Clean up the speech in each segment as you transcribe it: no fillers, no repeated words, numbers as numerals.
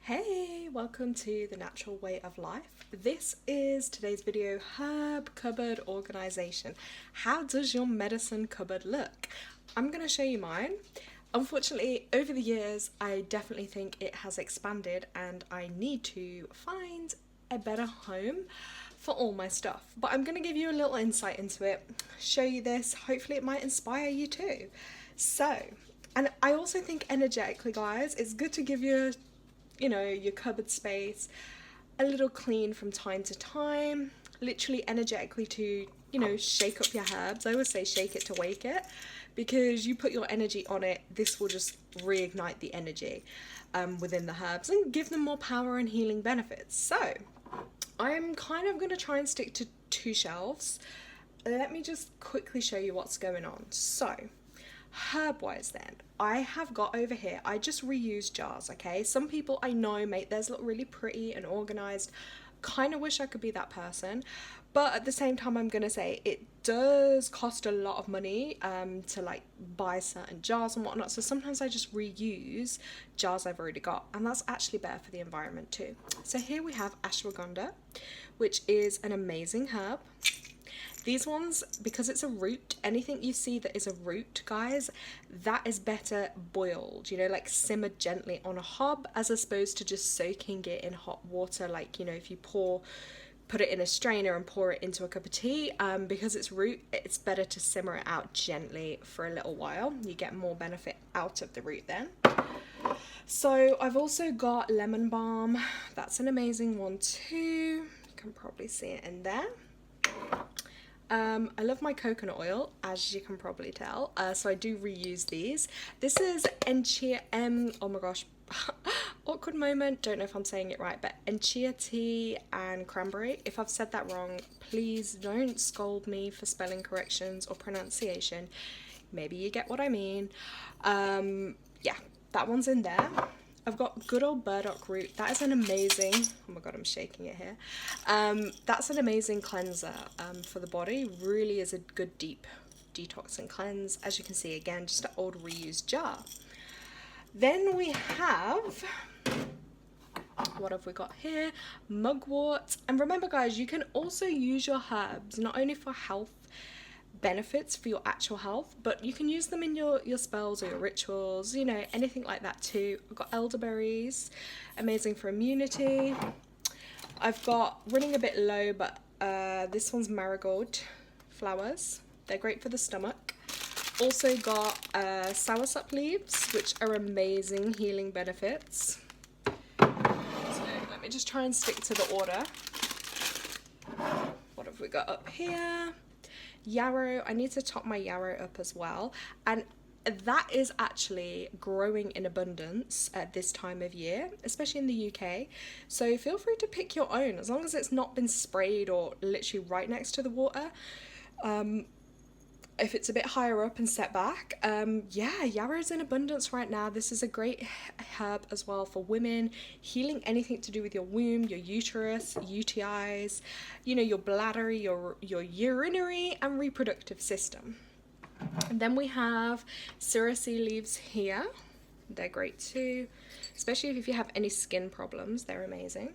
Hey, welcome to The Natural Way of Life. This is today's video, herb cupboard organization. How does your medicine cupboard look? I'm going to show you mine. Unfortunately, over the years, I definitely think it has expanded and I need to find a better home for all my stuff. But I'm going to give you a little insight into it, show you this, hopefully it might inspire you too. So, and I also think energetically, guys, it's good to give you your cupboard space a little clean from time to time, literally energetically to, shake up your herbs. I always say shake it to wake it, because you put your energy on it, this will just reignite the energy within the herbs and give them more power and healing benefits. So I'm kind of going to try and stick to 2 shelves. Let me just quickly show you what's going on. So herb wise then, I have got over here, I just reuse jars, okay? Some people I know make theirs look really pretty and organized. Kind of wish I could be that person, but at the same time I'm gonna say it does cost a lot of money to like buy certain jars and whatnot, so sometimes I just reuse jars I've already got, and that's actually better for the environment too. So here we have ashwagandha, which is an amazing herb. These ones, because it's a root, anything you see that is a root, guys, that is better boiled, like simmered gently on a hob, as opposed to just soaking it in hot water, like, if you put it in a strainer and pour it into a cup of tea. Because it's root, it's better to simmer it out gently for a little while. You get more benefit out of the root then. So I've also got lemon balm. That's an amazing one too. You can probably see it in there. I love my coconut oil, as you can probably tell, so I do reuse these. This is oh my gosh, awkward moment, don't know if I'm saying it right, but enchia tea and cranberry. If I've said that wrong, please don't scold me for spelling corrections or pronunciation. Maybe you get what I mean. Yeah, that one's in there. I've got good old burdock root. That is an amazing, oh my god, I'm shaking it here. That's an amazing cleanser for the body. Really is a good deep detox and cleanse. As you can see, again, just an old reused jar. Then we have, what have we got here? Mugwort. And remember, guys, you can also use your herbs not only for health benefits for your actual health, but you can use them in your spells or your rituals, anything like that too. I've got elderberries, amazing for immunity. I've got, running a bit low, but this one's marigold flowers. They're great for the stomach. Also got soursop leaves, which are amazing healing benefits. So let me just try and stick to the order. What have we got up here? Yarrow. I need to top my yarrow up as well, and that is actually growing in abundance at this time of year, especially in the UK, so feel free to pick your own, as long as it's not been sprayed or literally right next to the water. If it's a bit higher up and set back, yeah, yarrow's in abundance right now. This is a great herb as well for women, healing anything to do with your womb, your uterus, UTIs, your bladder, your urinary and reproductive system. And then we have cerasee leaves here. They're great too, especially if you have any skin problems. They're amazing.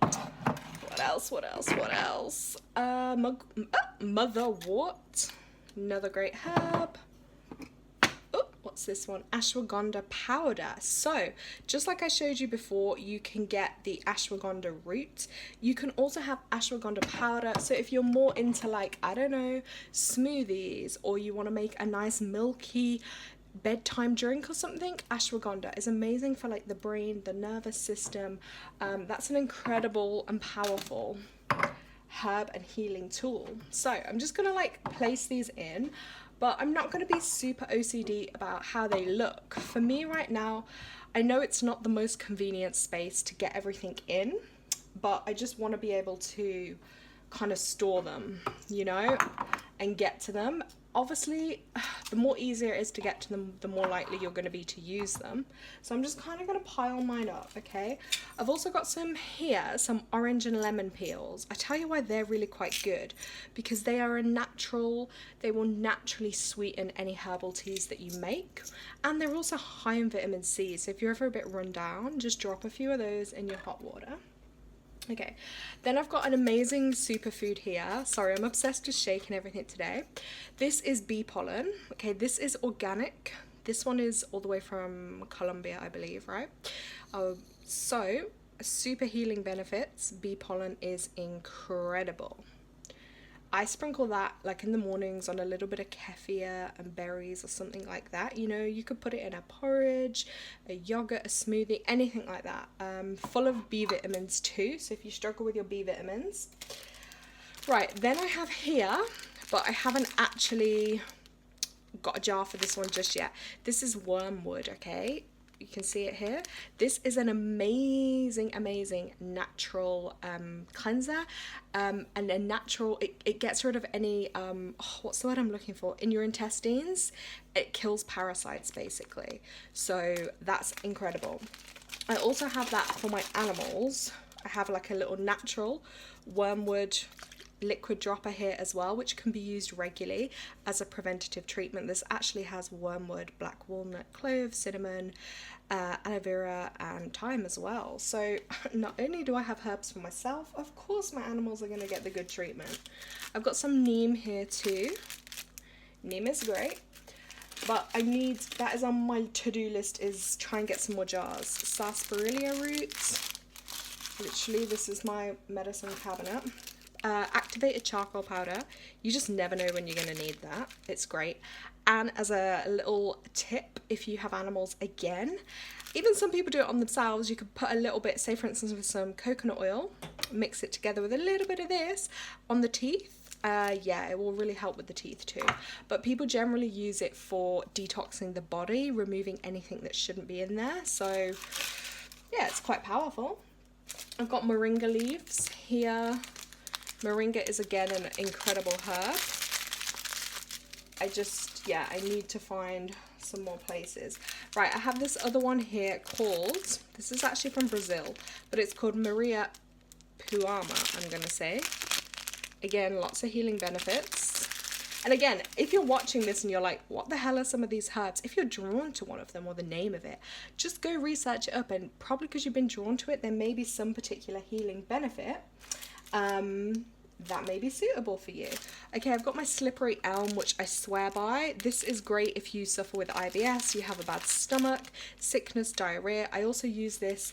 What else? Motherwort. Another great herb. Oh, what's this one? Ashwagandha powder. So, just like I showed you before, you can get the ashwagandha root. You can also have ashwagandha powder. So if you're more into, like, I don't know, smoothies, or you want to make a nice milky bedtime drink or something, ashwagandha is amazing for like the brain, the nervous system. That's an incredible and powerful herb and healing tool. So I'm just gonna like place these in, but I'm not gonna be super OCD about how they look. For me right now, I know it's not the most convenient space to get everything in, but I just want to be able to kind of store them, and get to them. Obviously, the more easier it is to get to them, the more likely you're going to be to use them. So I'm just kind of going to pile mine up, okay? I've also got some here, some orange and lemon peels. I tell you why they're really quite good, because they are a natural, they will naturally sweeten any herbal teas that you make. And they're also high in vitamin C, so if you're ever a bit run down, just drop a few of those in your hot water. Okay, then I've got an amazing superfood here. Sorry, I'm obsessed with shaking everything today. This is bee pollen. Okay, this is organic. This one is all the way from Colombia, I believe, right? So, super healing benefits. Bee pollen is incredible. I sprinkle that like in the mornings on a little bit of kefir and berries or something like that. You know, you could put it in a porridge, a yogurt, a smoothie, anything like that. Full of B vitamins too, so if you struggle with your B vitamins. Right, then I have here, but I haven't actually got a jar for this one just yet. This is wormwood, okay? You can see it here. This is an amazing natural cleanser, and a natural, it gets rid of any what's the word I'm looking for, in your intestines. It kills parasites basically, so that's incredible. I also have that for my animals. I have like a little natural wormwood liquid dropper here as well, which can be used regularly as a preventative treatment. This actually has wormwood, black walnut, clove, cinnamon, aloe vera and thyme as well. So not only do I have herbs for myself, of course my animals are going to get the good treatment. I've got some neem here too. Neem is great, but that is on my to-do list, is try and get some more jars. Sarsaparilla roots, literally this is my medicine cabinet. Activated charcoal powder, you just never know when you're going to need that. It's great. And as a little tip, if you have animals, again, even some people do it on themselves, you could put a little bit, say for instance with some coconut oil, mix it together with a little bit of this on the teeth. Yeah, it will really help with the teeth too. But people generally use it for detoxing the body, removing anything that shouldn't be in there. So yeah, it's quite powerful. I've got moringa leaves here. Moringa is again an incredible herb. I need to find some more places. Right, I have this other one here called, this is actually from Brazil, but it's called Maria Puama, I'm gonna say. Again, lots of healing benefits. And again, if you're watching this and you're like, what the hell are some of these herbs? If you're drawn to one of them or the name of it, just go research it up, and probably because you've been drawn to it, there may be some particular healing benefit that may be suitable for you. Okay, I've got my slippery elm, which I swear by. This is great if you suffer with IBS, you have a bad stomach, sickness, diarrhea. I also use this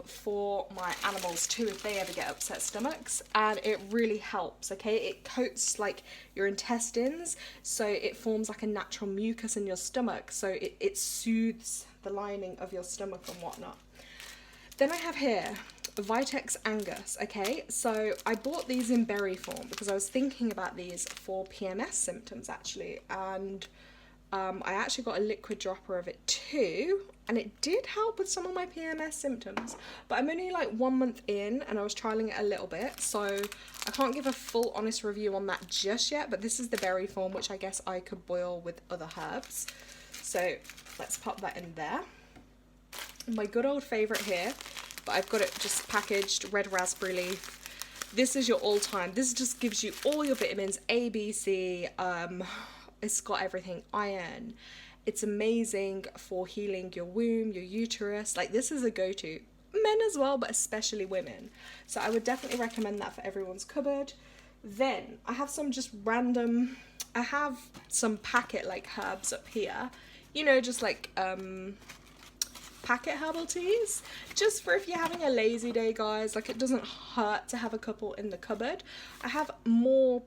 for my animals too if they ever get upset stomachs, and it really helps. Okay, it coats like your intestines, so it forms like a natural mucus in your stomach, so it soothes the lining of your stomach and whatnot. Then I have here Vitex Angus. Okay, so I bought these in berry form because I was thinking about these for PMS symptoms actually, and I actually got a liquid dropper of it too, and it did help with some of my PMS symptoms. But I'm only like 1 month in and I was trialing it a little bit, so I can't give a full honest review on that just yet, but this is the berry form, which I guess I could boil with other herbs. So let's pop that in there. My good old favourite here, but I've got it just packaged, red raspberry leaf. This is your all-time. This just gives you all your vitamins, A, B, C. It's got everything, iron. It's amazing for healing your womb, your uterus. Like, this is a go-to. Men as well, but especially women. So I would definitely recommend that for everyone's cupboard. Then I have some just random, I have some packet like herbs up here. You know, just like packet herbal teas, just for if you're having a lazy day, guys. Like, it doesn't hurt to have a couple in the cupboard. I have more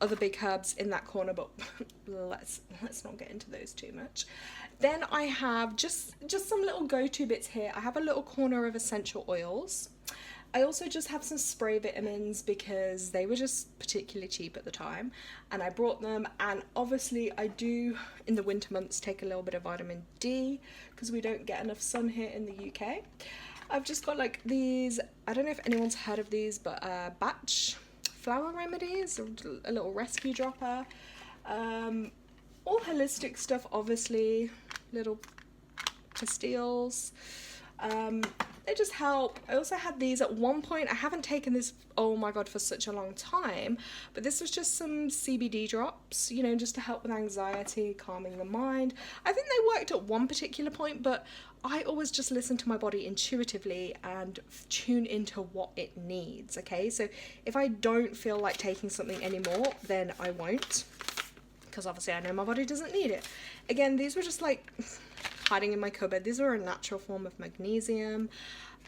other big herbs in that corner, but let's not get into those too much. Then I have just some little go-to bits here. I have a little corner of essential oils. I also just have some spray vitamins because they were just particularly cheap at the time, and I brought them. And obviously I do in the winter months take a little bit of vitamin D because we don't get enough sun here in the UK. I've just got like these, I don't know if anyone's heard of these, but batch flower remedies, a little rescue dropper. All holistic stuff, obviously, little pastilles. They just help. I also had these at one point. I haven't taken this, oh my god, for such a long time, but this was just some CBD drops, you know, just to help with anxiety, calming the mind. I think they worked at one particular point, but I always just listen to my body intuitively and tune into what it needs, okay? So if I don't feel like taking something anymore, then I won't, because obviously I know my body doesn't need it. Again, these were just like hiding in my cupboard. These are a natural form of magnesium.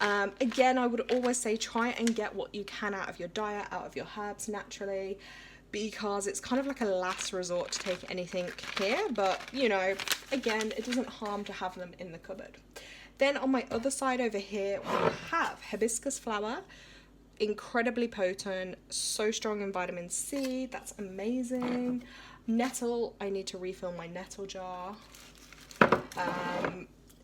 Again, I would always say try and get what you can out of your diet, out of your herbs naturally, because it's kind of like a last resort to take anything here, but you know, again, it doesn't harm to have them in the cupboard. Then on my other side over here, we have hibiscus flower, incredibly potent, so strong in vitamin C, that's amazing. Nettle, I need to refill my nettle jar.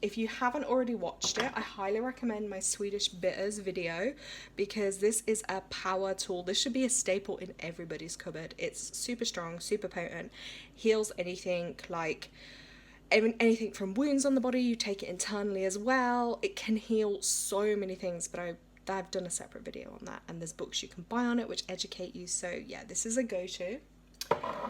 If you haven't already watched it, I highly recommend my Swedish bitters video, because this is a power tool. This should be a staple in everybody's cupboard. It's super strong, super potent, heals anything, like anything from wounds on the body. You take it internally as well. It can heal so many things, but I've done a separate video on that, and there's books you can buy on it which educate you. So yeah, this is a go-to.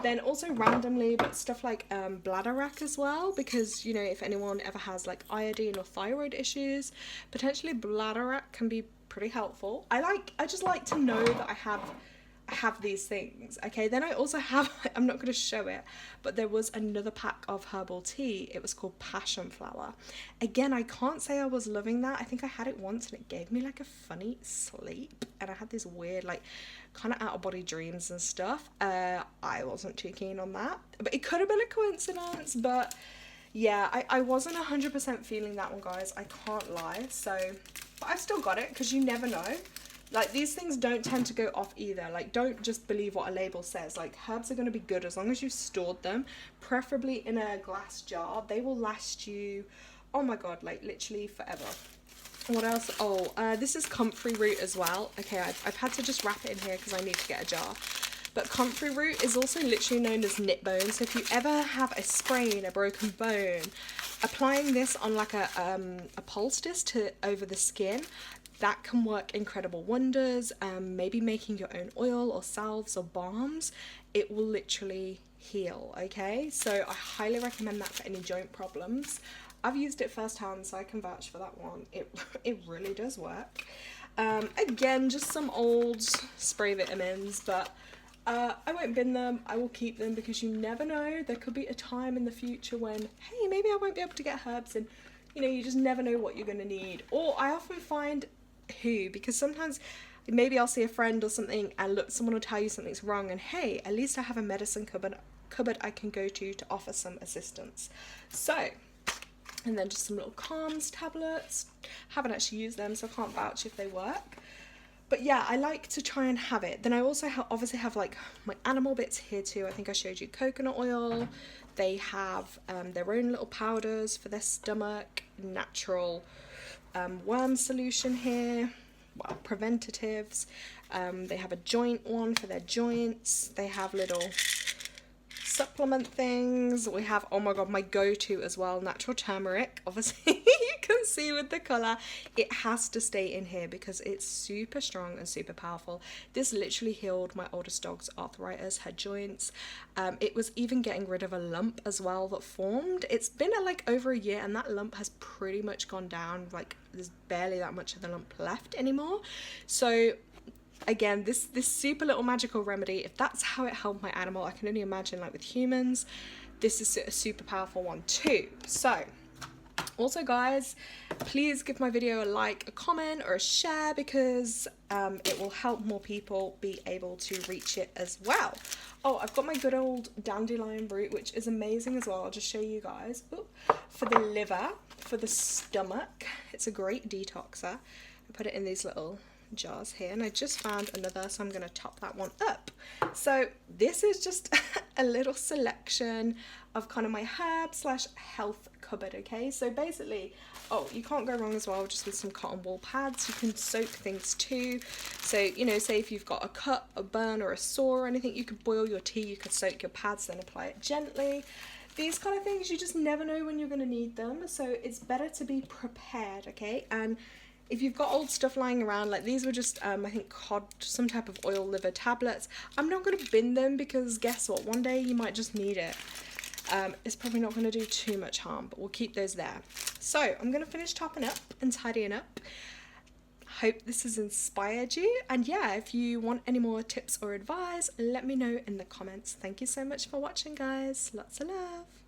Then also randomly, but stuff like bladder wrack as well, because you know, if anyone ever has like iodine or thyroid issues, potentially bladder wrack can be pretty helpful. I just like to know that I have these things, okay? Then I also have, I'm not going to show it, but there was another pack of herbal tea. It was called passion flower. Again, I can't say I was loving that. I think I had it once and it gave me like a funny sleep, and I had these weird like kind of out of body dreams and stuff. I wasn't too keen on that, but it could have been a coincidence. But yeah, I wasn't 100% feeling that one, guys, I can't lie. So, but I've still got it, because you never know. Like, these things don't tend to go off either. Like, don't just believe what a label says. Like, herbs are going to be good as long as you've stored them, preferably in a glass jar. They will last you, oh my god, like literally forever. What else? Oh, this is comfrey root as well. Okay, I've had to just wrap it in here because I need to get a jar. But comfrey root is also literally known as knit bone. So if you ever have a sprain, a broken bone, applying this on like a poultice over the skin, that can work incredible wonders. Maybe making your own oil or salves or balms, it will literally heal, okay? So I highly recommend that for any joint problems. I've used it firsthand, so I can vouch for that one. It really does work. Again, just some old spray vitamins, but I won't bin them. I will keep them, because you never know. There could be a time in the future when, hey, maybe I won't be able to get herbs, and you know, you just never know what you're going to need. Or I often find because sometimes maybe I'll see a friend or something, and look, someone will tell you something's wrong, and hey, at least I have a medicine cupboard I can go to offer some assistance. So, and then just some little calms tablets. Haven't actually used them, so I can't vouch if they work. But yeah, I like to try and have it. Then I also obviously have like my animal bits here too. I think I showed you coconut oil. They have their own little powders for their stomach, natural worm solution here, well, preventatives. They have a joint one for their joints. They have little supplement things. We have, oh my god, my go-to as well, natural turmeric. Obviously you can see with the colour, it has to stay in here because it's super strong and super powerful. This literally healed my oldest dog's arthritis, her joints. It was even getting rid of a lump as well that formed. It's been like over a year, and that lump has pretty much gone down. Like, there's barely that much of the lump left anymore. So again, this super little magical remedy, if that's how it helped my animal, I can only imagine like with humans, this is a super powerful one too. So also guys, please give my video a like, a comment or a share, because it will help more people be able to reach it as well. Oh, I've got my good old dandelion root, which is amazing as well. I'll just show you guys. Ooh, for the liver, for the stomach, it's a great detoxer. I put it in these little jars here, and I just found another, so I'm going to top that one up. So this is just a little selection of kind of my herb slash health cupboard, okay? So basically, oh, you can't go wrong as well just with some cotton wool pads. You can soak things too. So, you know, say if you've got a cut, a burn or a sore or anything, you could boil your tea, you could soak your pads, then apply it gently. These kind of things, you just never know when you're going to need them, so it's better to be prepared, okay? And if you've got old stuff lying around, like these were just, I think cod, some type of oil liver tablets, I'm not going to bin them because guess what, one day you might just need it. It's probably not going to do too much harm, but we'll keep those there. So I'm going to finish topping up and tidying up. Hope this has inspired you, and yeah, if you want any more tips or advice, let me know in the comments. Thank you so much for watching, guys. Lots of love.